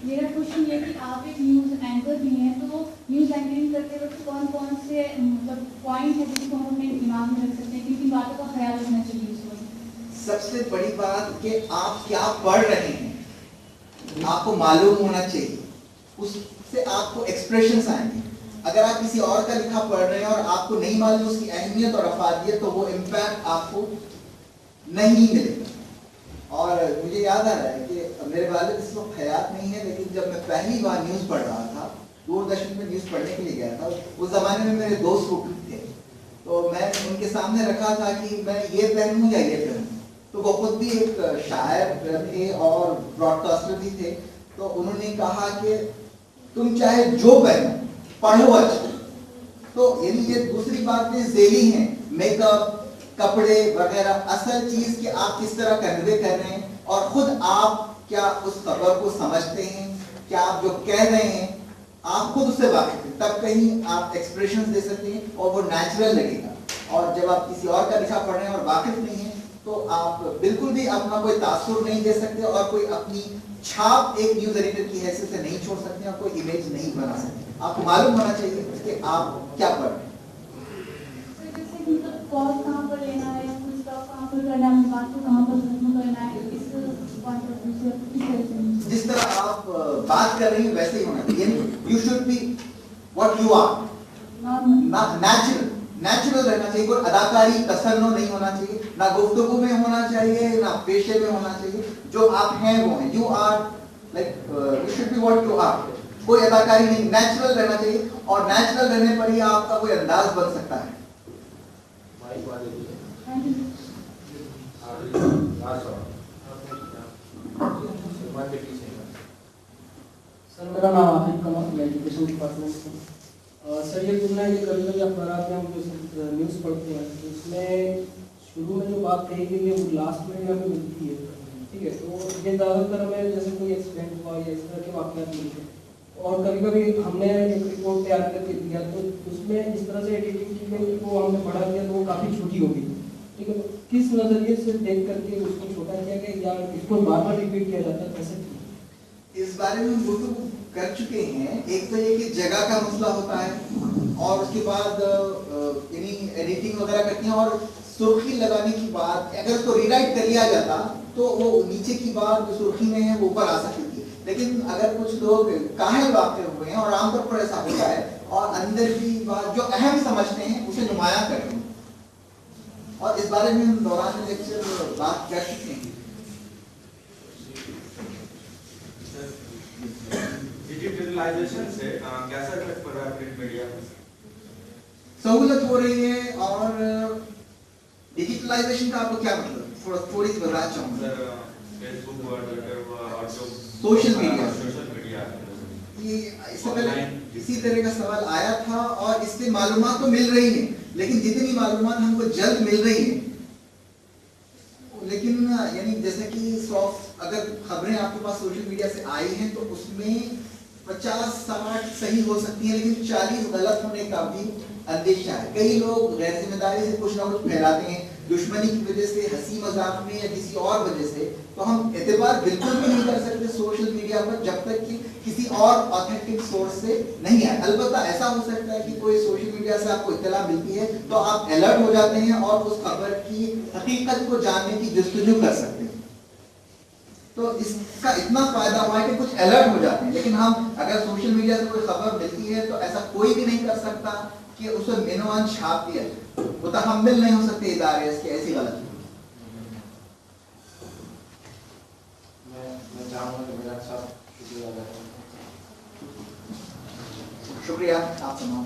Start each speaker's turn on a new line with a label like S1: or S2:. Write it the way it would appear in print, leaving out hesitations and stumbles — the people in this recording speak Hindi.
S1: मेरा क्वेश्चन ये कि आप एक न्यूज़ एंकर भी हैं, तो न्यूज़ एंकरिंग करते वक्त कौन कौन से मतलब पॉइंट है जिसको हम अपने दिमाग में रख सकते हैं, किन बातों का ख्याल रखना चाहिए इस वक्त?
S2: सबसे बड़ी बात कि आप क्या पढ़ रहे हैं आपको मालूम होना चाहिए, उससे आपको एक्सप्रेशंस आएंगे। अगर आप किसी और का लिखा पढ़ रहे हैं और आपको नहीं मालूम उसकी अहमियत और अफादियत, तो वो इम्पैक्ट आपको नहीं मिलेगा। और मुझे याद आ रहा है कि मेरे वालिद इस वक्त हयात नहीं है, लेकिन जब मैं पहली बार न्यूज़ पढ़ रहा था, दूरदर्शन में न्यूज़ पढ़ने के लिए गया था, उस ज़माने में मेरे दोस्त थे, तो मैं उनके सामने रखा था कि मैं ये पहनूं या ये पहनूं। तो वो खुद भी एक शायर थे और ब्रॉडकास्टर भी थे, तो उन्होंने कहा कि तुम चाहे जो पहनो, पढ़ो अच्छा। तो यानी ये दूसरी बातें ज़ेली हैं, मेकअप, कपड़े वगैरह, असल चीज कि आप किस तरह कन्वे कर रहे हैं और खुद आप क्या उस खबर को समझते हैं, क्या आप जो कह रहे हैं आप खुद उससे वाकिफ हैं, तब कहीं आप एक्सप्रेशंस दे सकते हैं और वो नेचुरल लगेगा। और जब आप किसी और का लिखा पढ़ रहे हैं और वाकिफ नहीं है, तो आप बिल्कुल भी अपना कोई तासुर नहीं दे सकते और कोई अपनी छाप एक न्यूज एडिटर की हैसियत से नहीं छोड़ सकते और कोई इमेज नहीं बना सकते। आपको मालूम होना चाहिए कि आप क्या पढ़ रहे हैं।
S1: कॉल कहाँ पर लेना है या कुछ स्टॉप कहाँ पर करना है, बात को कहाँ पर खत्म करना है, इस पॉइंट ऑफ व्यू से किस तरह से?
S2: जिस तरह आप बात कर रही हैं वैसे ही होना चाहिए। You should be what you are, natural रहना चाहिए। कोई अदाकारी तसन्नो नहीं होना चाहिए, ना गुफ्तगू में होना चाहिए, ना पेशे में होना चाहिए। जो आप हैं वो हैं, you are like you should be what you are. कोई अदाकारी नहीं, नेचुरल रहना चाहिए और नेचुरल रहने पर ही आपका कोई अंदाज बन सकता है।
S3: सर मेरा नाम आतिफ कमर, मैं एजुकेशन डिपार्टमेंट से। सर ये पूछना है कि कभी कभी अखबार में हम जो न्यूज़ पढ़ते हैं तो उसमें शुरू में जो बात कही गई है वो लास्ट में हमें मिलती है, ठीक है। तो ये ज़्यादातर हमें जैसे कोई एक्सीडेंट हुआ या इस तरह के वाक़यात मिलते हैं, और कभी कभी हमने एक रिपोर्ट तैयार करके दिया तो उसमें इस तरह से एडिटिंग की गई वो हमने पढ़ा दिया तो वो काफ़ी छोटी हो गई, ठीक है। तो किस नज़रिए से देख करके उसको छोटा किया गया या इसको बार बार रिपीट किया जाता है, कैसे?
S2: इस बारे में हम गुफ्तगू कर चुके हैं। एक तो ये कि जगह का मसला होता है और उसके बाद यानी एडिटिंग वगैरह करती हैं और सुर्खी लगाने की बात, अगर उसको रीराइट कर लिया जाता तो वो नीचे की बात जो सुर्खी में है वो ऊपर आ सकती थी। लेकिन अगर कुछ लोग काहिल वाक़े हुए हैं और आमतौर पर ऐसा होता है और अंदर की बात जो अहम समझते हैं उसे नुमायां करते हैं, और इस बारे में हम दौरान लेक्चर बात कर चुके हैं।
S4: डिजिटलाइजेशन से कैसा इफेक्ट पड़ रहा है प्रिंट मीडिया पर?
S2: सहूलत हो रही है। और डिजिटलाइजेशन का आपको क्या मतलब, थोड़ी सी बताना चाहूँगा।
S4: फेसबुक हुआ, ट्विटर हुआ और जो
S2: सोशल मीडिया
S4: ये
S2: इससे पहले इसी तरह का सवाल आया था और इससे मालूमात तो मिल रही है, लेकिन जितनी मालूमात हमको जल्द मिल रही है, लेकिन यानी जैसे कि 100 अगर खबरें आपके पास सोशल मीडिया से आई हैं तो उसमें 50-60 सही हो सकती हैं, लेकिन 40 गलत होने का भी अंदेशा है। कई लोग गैर जिम्मेदारी से कुछ ना कुछ फैलाते हैं, दुश्मनी की वजह से, हंसी मजाक में या किसी और वजह से। तो हम एतबार बिल्कुल भी नहीं कर सकते सोशल मीडिया पर जब तक कि किसी और ऑथेंटिक सोर्स से नहीं आए। अलबत्ता ऐसा हो सकता है कि कोई सोशल मीडिया से आपको इत्तला मिलती है तो आप अलर्ट हो जाते हैं और उस खबर की हकीकत को जानने की जस्तजू कर सकते हैं। तो इसका इतना फायदा हुआ है कि कुछ अलर्ट हो जाते हैं। लेकिन हम अगर सोशल मीडिया से कोई खबर मिलती है तो ऐसा कोई भी नहीं कर सकता कि उसे मिनवान छाप दिया, वो तहम्मिल नहीं हो सकते इदारे इसके ऐसी गलत।
S5: मैं चाहूँगा कि मेरा साथ
S2: शुक्रिया आप तमाम।